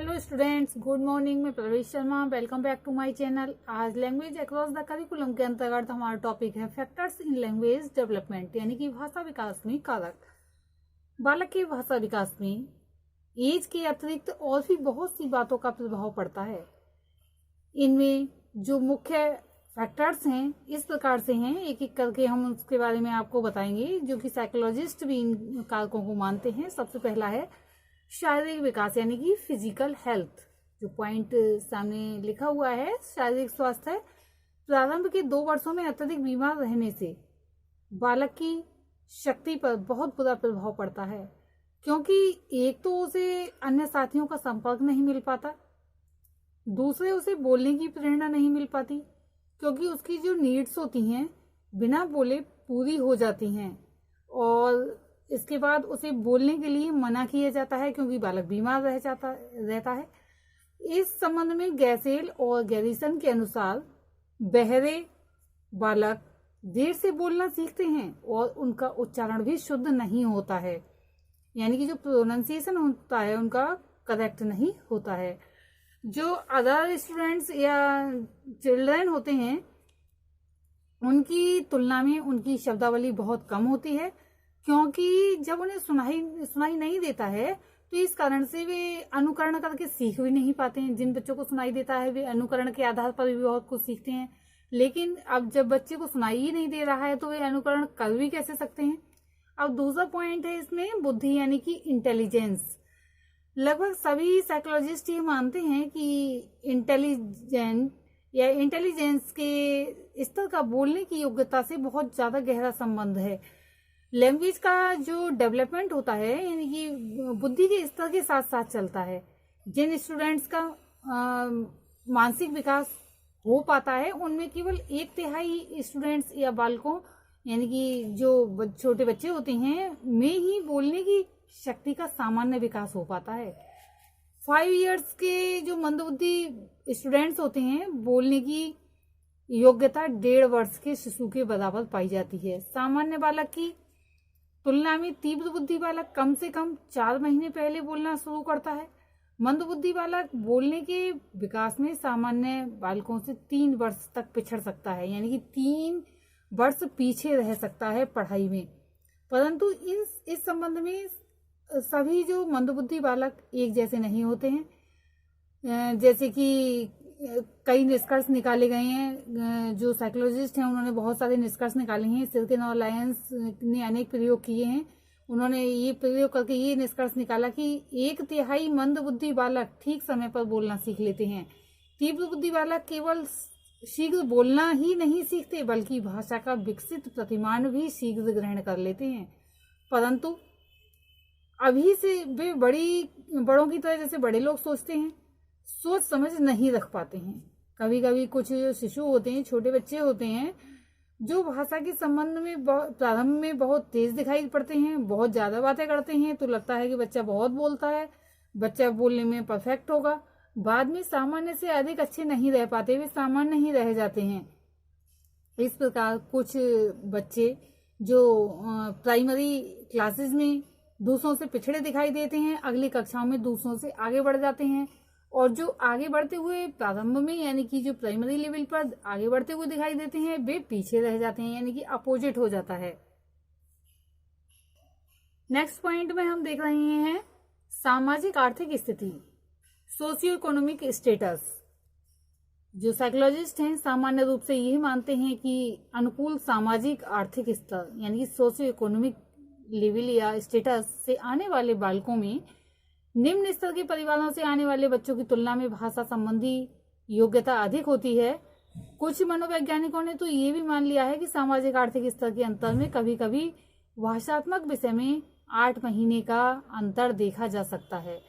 Hello students, good morning. मैं Pravesh Sharma, welcome back to my channel. आज language across the curriculum के अंतर्गत हमारा टॉपिक है फैक्टर्स इन लैंग्वेज डेवलपमेंट, यानी कि भाषा विकास में कारक। बालक के भाषा विकास में एज के अतिरिक्त और भी बहुत सी बातों का प्रभाव पड़ता है। इनमें जो मुख्य फैक्टर्स हैं इस प्रकार से हैं, एक एक करके हम उसके बारे में आपको बताएंगे, जो कि साइकोलॉजिस्ट भी इन कारकों को मानते हैं। सबसे पहला है शारीरिक विकास, यानी कि फिजिकल हेल्थ। जो पॉइंट सामने लिखा हुआ है, शारीरिक स्वास्थ्य। प्रारंभ के 2 वर्षों में अत्यधिक बीमार रहने से बालक की शक्ति पर बहुत बुरा प्रभाव पड़ता है, क्योंकि एक तो उसे अन्य साथियों का संपर्क नहीं मिल पाता, दूसरे उसे बोलने की प्रेरणा नहीं मिल पाती, क्योंकि उसकी जो नीड्स होती हैं बिना बोले पूरी हो जाती हैं, और इसके बाद उसे बोलने के लिए मना किया जाता है क्योंकि बालक बीमार रहता है। इस संबंध में गैसेल और गैरिसन के अनुसार बहरे बालक देर से बोलना सीखते हैं और उनका उच्चारण भी शुद्ध नहीं होता है, यानी कि जो प्रोनाउंसिएशन होता है उनका करेक्ट नहीं होता है। जो अदर स्टूडेंट्स या चिल्ड्रन होते हैं उनकी तुलना में उनकी शब्दावली बहुत कम होती है, क्योंकि जब उन्हें सुनाई नहीं देता है तो इस कारण से वे अनुकरण करके सीख भी नहीं पाते हैं। जिन बच्चों को सुनाई देता है वे अनुकरण के आधार पर भी बहुत कुछ सीखते हैं, लेकिन अब जब बच्चे को सुनाई ही नहीं दे रहा है तो वे अनुकरण कर भी कैसे सकते हैं। अब दूसरा पॉइंट है इसमें बुद्धि, यानी कि इंटेलिजेंस। लगभग सभी साइकोलॉजिस्ट ये मानते हैं कि इंटेलिजेंस के स्तर का बोलने की योग्यता से बहुत ज्यादा गहरा संबंध है। लैंग्वेज का जो डेवलपमेंट होता है, यानी कि बुद्धि के स्तर के साथ साथ चलता है। जिन स्टूडेंट्स का मानसिक विकास हो पाता है उनमें केवल 1/3 स्टूडेंट्स या बालकों, यानी कि जो छोटे बच्चे होते हैं, में ही बोलने की शक्ति का सामान्य विकास हो पाता है। 5 इयर्स के जो मंदबुद्धि स्टूडेंट्स होते हैं, बोलने की योग्यता 1.5 वर्ष के शिशु के बराबर पाई जाती है। सामान्य बालक की तुलना में तीव्र बुद्धि बालक कम से कम 4 महीने पहले बोलना शुरू करता है। मंदबुद्धि बालक बोलने के विकास में सामान्य बालकों से 3 वर्ष तक पिछड़ सकता है, यानी कि 3 वर्ष पीछे रह सकता है पढ़ाई में। परंतु इस संबंध में सभी जो मंदबुद्धि बालक एक जैसे नहीं होते हैं। जैसे कि कई निष्कर्ष निकाले गए हैं, जो साइकोलॉजिस्ट हैं उन्होंने बहुत सारे निष्कर्ष निकाले हैं। सिल्कन और लायंस ने अनेक प्रयोग किए हैं। उन्होंने ये प्रयोग करके ये निष्कर्ष निकाला कि 1/3 मंदबुद्धि बालक ठीक समय पर बोलना सीख लेते हैं। तीव्र बुद्धि बालक केवल शीघ्र बोलना ही नहीं सीखते, बल्कि भाषा का विकसित प्रतिमान भी शीघ्र ग्रहण कर लेते हैं। परंतु अभी से वे बड़ों की तरह जैसे बड़े लोग सोचते हैं, सोच समझ नहीं रख पाते हैं। कभी कभी कुछ शिशु होते हैं, छोटे बच्चे होते हैं, जो भाषा के संबंध में प्रारंभ में बहुत तेज दिखाई पड़ते हैं, बहुत ज्यादा बातें करते हैं, तो लगता है कि बच्चा बहुत बोलता है, बच्चा बोलने में परफेक्ट होगा। बाद में सामान्य से अधिक अच्छे नहीं रह पाते, वे सामान्य ही रह जाते हैं। इस प्रकार कुछ बच्चे जो प्राइमरी क्लासेस में दूसरों से पिछड़े दिखाई देते हैं, अगली कक्षाओं में दूसरों से आगे बढ़ जाते हैं, और जो आगे बढ़ते हुए प्रारंभ में, यानी कि जो प्राइमरी लेवल पर आगे बढ़ते हुए दिखाई देते हैं, वे पीछे रह जाते हैं, यानी कि अपोजिट हो जाता है। नेक्स्ट पॉइंट में हम देख रहे हैं सामाजिक आर्थिक स्थिति, सोशियो इकोनॉमिक स्टेटस। जो साइकोलॉजिस्ट हैं सामान्य रूप से यही मानते हैं कि अनुकूल सामाजिक आर्थिक स्तर, यानी कि सोशियो इकोनॉमिक लेवल या स्टेटस से आने वाले बालकों में निम्न स्तर के परिवारों से आने वाले बच्चों की तुलना में भाषा संबंधी योग्यता अधिक होती है। कुछ मनोवैज्ञानिकों ने तो ये भी मान लिया है कि सामाजिक आर्थिक स्तर के अंतर में कभी कभी भाषात्मक विषय में 8 महीने का अंतर देखा जा सकता है।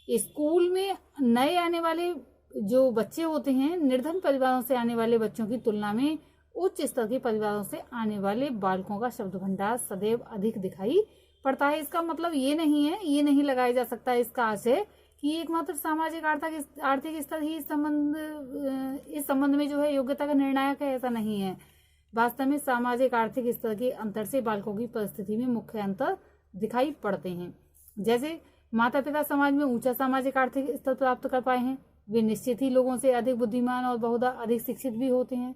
स्कूल में नए आने वाले जो बच्चे होते हैं, निर्धन परिवारों से आने वाले बच्चों की तुलना में उच्च स्तर के परिवारों से आने वाले बालकों का शब्द भंडार सदैव अधिक दिखाई पड़ता है। इसका मतलब ये नहीं लगाया जा सकता है इसका आशय कि एकमात्र सामाजिक आर्थिक स्तर ही इस संबंध में जो है योग्यता का निर्णायक है, ऐसा नहीं है। वास्तव में सामाजिक आर्थिक स्तर के अंतर से बालकों की परिस्थिति में मुख्य अंतर दिखाई पड़ते हैं। जैसे माता पिता समाज में ऊंचा सामाजिक आर्थिक स्तर प्राप्त कर पाए हैं। वे निश्चित ही लोगों से अधिक बुद्धिमान और बहुधा अधिक शिक्षित भी होते हैं।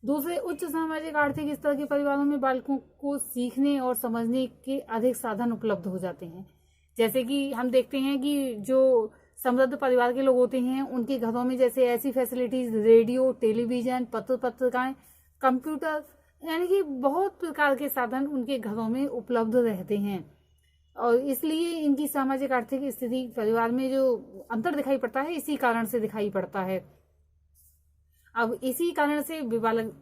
दूसरे, उच्च सामाजिक आर्थिक स्तर के परिवारों में बालकों को सीखने और समझने के अधिक साधन उपलब्ध हो जाते हैं। जैसे कि हम देखते हैं कि जो समृद्ध परिवार के लोग होते हैं उनके घरों में जैसे ऐसी फैसिलिटीज, रेडियो, टेलीविजन, पत्रिकाएं, कंप्यूटर, यानी कि बहुत प्रकार के साधन उनके घरों में उपलब्ध रहते हैं। और इसलिए इनकी सामाजिक आर्थिक स्थिति परिवार में जो अंतर दिखाई पड़ता है इसी कारण से दिखाई पड़ता है। अब इसी कारण से बालक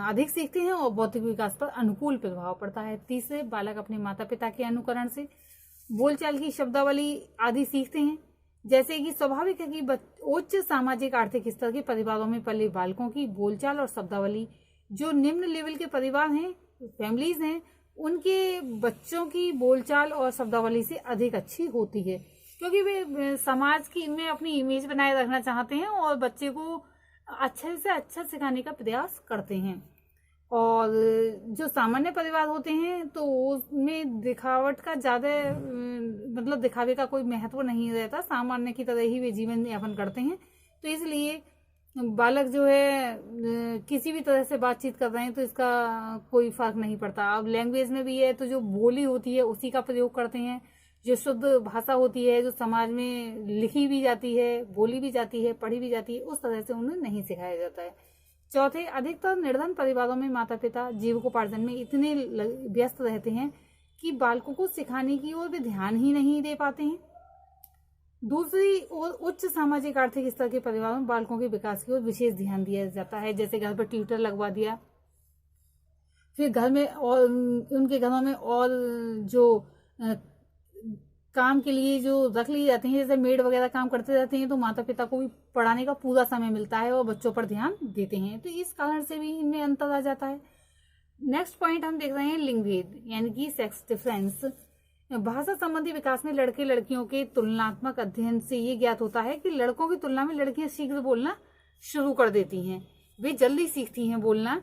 अधिक सीखते हैं और बौद्धिक विकास पर अनुकूल प्रभाव पड़ता है। तीसरे, बालक अपने माता पिता के अनुकरण से बोलचाल की शब्दावली आदि सीखते हैं। जैसे कि स्वाभाविक है कि उच्च सामाजिक आर्थिक स्तर के परिवारों में पले बालकों की बोलचाल और शब्दावली जो निम्न लेवल के परिवार हैं, फैमिलीज हैं, उनके बच्चों की बोलचाल और शब्दावली से अधिक अच्छी होती है, क्योंकि वे समाज की में अपनी इमेज बनाए रखना चाहते हैं और बच्चे को अच्छे से अच्छा सिखाने का प्रयास करते हैं। और जो सामान्य परिवार होते हैं तो उसमें दिखावट का ज़्यादा मतलब दिखावे का कोई महत्व नहीं रहता, सामान्य की तरह ही वे जीवन यापन करते हैं। तो इसलिए बालक जो है किसी भी तरह से बातचीत कर रहे हैं तो इसका कोई फर्क नहीं पड़ता। अब लैंग्वेज में भी है तो जो बोली होती है उसी का प्रयोग करते हैं। जो शुद्ध भाषा होती है, जो समाज में लिखी भी जाती है, बोली भी जाती है, पढ़ी भी जाती है, उस तरह से उन्हें नहीं सिखाया जाता है। चौथे, अधिकतर निर्धन परिवारों में माता पिता जीविकोपार्जन में इतने व्यस्त रहते हैं कि बालकों को सिखाने की ओर भी ध्यान ही नहीं दे पाते हैं। दूसरी ओर उच्च सामाजिक आर्थिक स्तर के परिवारों में बालकों के विकास की ओर विशेष ध्यान दिया जाता है। जैसे घर पर ट्यूटर लगवा दिया, फिर घर में और उनके घरों में और जो काम के लिए जो रख लिए जाते हैं, जैसे मेड वगैरह काम करते रहते हैं, तो माता पिता को भी पढ़ाने का पूरा समय मिलता है और बच्चों पर ध्यान देते हैं। तो इस कारण से भी इनमें अंतर आ जाता है। नेक्स्ट पॉइंट हम देख रहे हैं लिंग भेद, यानी कि सेक्स डिफरेंस। भाषा संबंधी विकास में लड़के लड़कियों के तुलनात्मक अध्ययन से ये ज्ञात होता है कि लड़कों की तुलना में लड़कियां शीघ्र बोलना शुरू कर देती हैं, वे जल्दी सीखती हैं बोलना।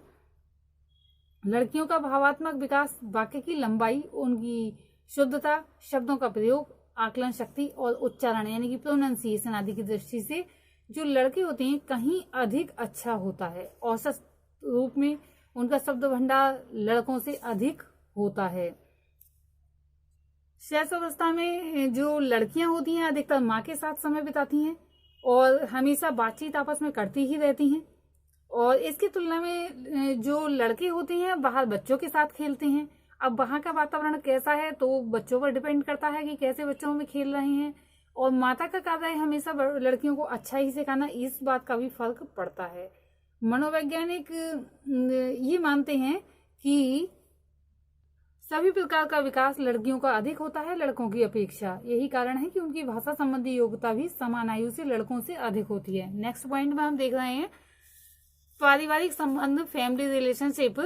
लड़कियों का भावात्मक विकास, वाक्य की लंबाई, उनकी शुद्धता, शब्दों का प्रयोग, आकलन शक्ति और उच्चारण यानी कि प्रोनाउंसिएशन आदि की दृष्टि से जो लड़के होते हैं कहीं अधिक अच्छा होता है। औसत रूप में उनका शब्द भंडार लड़कों से अधिक होता है। शैशवावस्था में जो लड़कियां होती हैं अधिकतर माँ के साथ समय बिताती हैं और हमेशा बातचीत आपस में करती ही रहती हैं। और इसकी तुलना में जो लड़के होते हैं बाहर बच्चों के साथ खेलते हैं। अब वहाँ का वातावरण कैसा है तो बच्चों पर डिपेंड करता है कि कैसे बच्चों में खेल रहे हैं। और माता का कार्य है हमेशा लड़कियों को अच्छा ही सिखाना, इस बात का भी फर्क पड़ता है। मनोवैज्ञानिक ये मानते हैं कि सभी प्रकार का विकास लड़कियों का अधिक होता है लड़कों की अपेक्षा। यही कारण है कि उनकी भाषा संबंधी योग्यता भी समान आयु से लड़कों से अधिक होती है। नेक्स्ट पॉइंट में हम देख रहे हैं पारिवारिक संबंध, फैमिली रिलेशनशिप।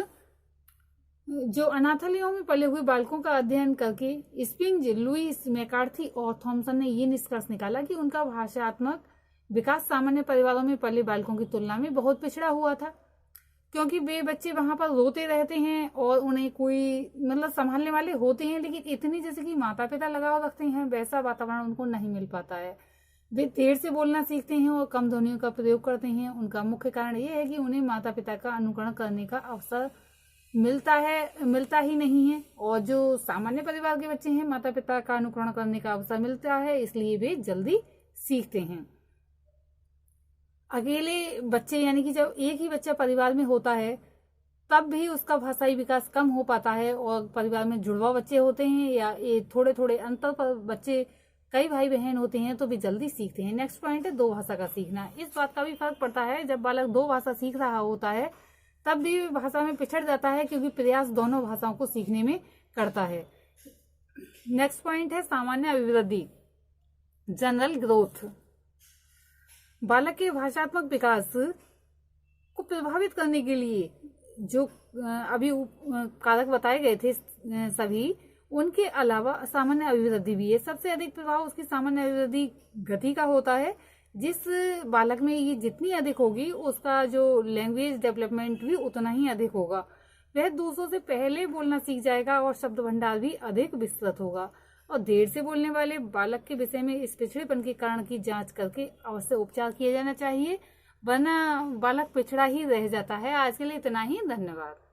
जो अनाथालयों में पले हुए बालकों का अध्ययन करके स्पिंज, लुईस, मैकार्थी और थॉमसन ने ये निष्कर्ष निकाला कि उनका भाषात्मक विकास सामान्य परिवारों में पले बालकों की तुलना में बहुत पिछड़ा हुआ था, क्योंकि वे बच्चे वहां पर रोते रहते हैं और उन्हें कोई मतलब संभालने वाले होते हैं, लेकिन इतनी जैसे कि माता पिता लगाव रखते हैं वैसा वातावरण उनको नहीं मिल पाता है। वे देर से बोलना सीखते हैं और कम ध्वनियों का प्रयोग करते हैं। उनका मुख्य कारण ये है कि उन्हें माता पिता का अनुकरण करने का अवसर मिलता ही नहीं है। और जो सामान्य परिवार के बच्चे हैं माता पिता का अनुकरण करने का अवसर मिलता है, इसलिए वे जल्दी सीखते हैं। अकेले बच्चे यानी कि जब एक ही बच्चा परिवार में होता है तब भी उसका भाषाई विकास कम हो पाता है, और परिवार में जुड़वा बच्चे होते हैं या ये थोड़े थोड़े अंतर पर बच्चे कई भाई बहन होते हैं तो भी जल्दी सीखते हैं। नेक्स्ट पॉइंट है दो भाषा का सीखना। इस बात का भी फर्क पड़ता है, जब बालक दो भाषा सीख रहा होता है तब भी भाषा में पिछड़ जाता है, क्योंकि प्रयास दोनों भाषाओं को सीखने में करता है। नेक्स्ट पॉइंट है सामान्य अभिवृद्धि, जनरल ग्रोथ। बालक के भाषात्मक विकास को प्रभावित करने के लिए जो अभी कारक बताए गए थे सभी, उनके अलावा सामान्य अभिवृद्धि भी है। सबसे अधिक प्रभाव उसकी सामान्य अभिवृद्धि गति का होता है। जिस बालक में ये जितनी अधिक होगी उसका जो लैंग्वेज डेवलपमेंट भी उतना ही अधिक होगा। वह दूसरों से पहले बोलना सीख जाएगा और शब्द भंडार भी अधिक विस्तृत होगा। और देर से बोलने वाले बालक के विषय में इस पिछड़ेपन के कारण की जांच करके अवश्य उपचार किया जाना चाहिए, वरना बालक पिछड़ा ही रह जाता है। आज के लिए इतना ही, धन्यवाद।